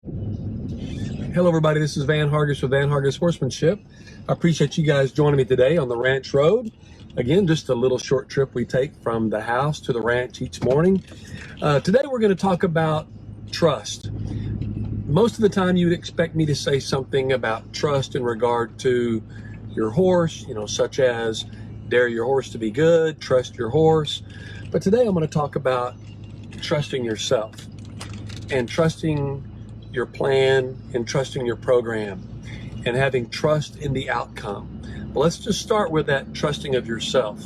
Hello, everybody. This is Van Hargis with Van Hargis Horsemanship. I appreciate you guys joining me today on the ranch road. Again, just a little short trip we take from the house to the ranch each morning. Today, we're going to talk about trust. Most of the time, you would expect me to say something about trust in regard to your horse, such as dare your horse to be good, trust your horse. But today, I'm going to talk about trusting yourself and trusting your plan and trusting your program and having trust in the outcome. Well, let's just start with that trusting of yourself.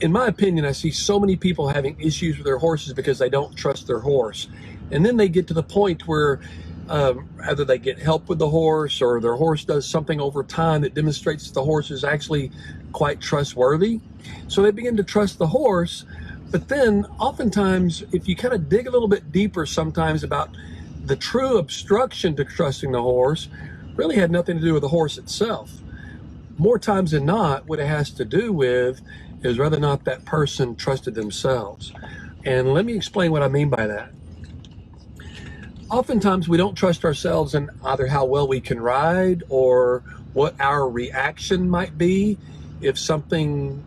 In my opinion, I see so many people having issues with their horses because they don't trust their horse. And then they get to the point where either they get help with the horse or their horse does something over time that demonstrates that the horse is actually quite trustworthy. So they begin to trust the horse. But then oftentimes, if you kind of dig a little bit deeper sometimes about the true obstruction to trusting the horse, really had nothing to do with the horse itself. More times than not, what it has to do with is whether or not that person trusted themselves. And let me explain what I mean by that. Oftentimes, we don't trust ourselves in either how well we can ride or what our reaction might be if something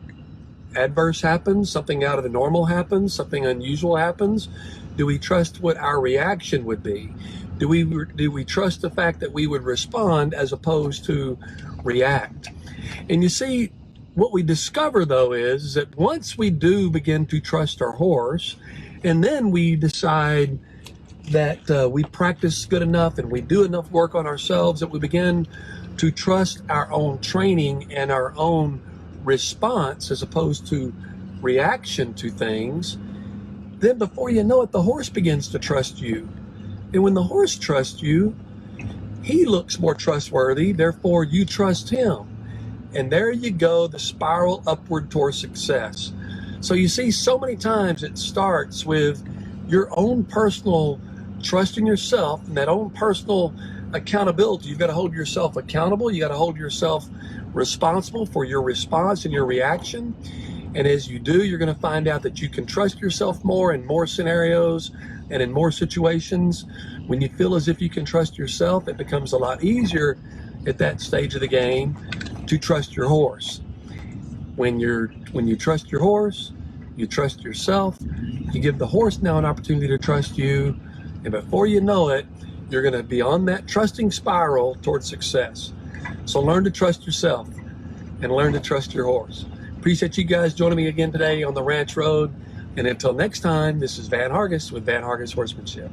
adverse happens, something out of the normal happens, something unusual happens. Do we trust what our reaction would be? Do we trust the fact that we would respond as opposed to react? And you see, what we discover though is that once we do begin to trust our horse, and then we decide that we practice good enough and we do enough work on ourselves, that we begin to trust our own training and our own response as opposed to reaction to things, then before you know it, the horse begins to trust you. And when the horse trusts you, he looks more trustworthy, therefore you trust him. And there you go, the spiral upward towards success. So you see, so many times it starts with your own personal trust in yourself and that own personal accountability. You've got to hold yourself accountable. You got to hold yourself responsible for your response and your reaction. And as you do, you're going to find out that you can trust yourself more in more scenarios and in more situations. When you feel as if you can trust yourself, it becomes a lot easier at that stage of the game to trust your horse. When you trust your horse, you trust yourself, you give the horse now an opportunity to trust you, and before you know it, you're going to be on that trusting spiral towards success. So learn to trust yourself and learn to trust your horse. Appreciate you guys joining me again today on the ranch road. And until next time, this is Van Hargis with Van Hargis Horsemanship.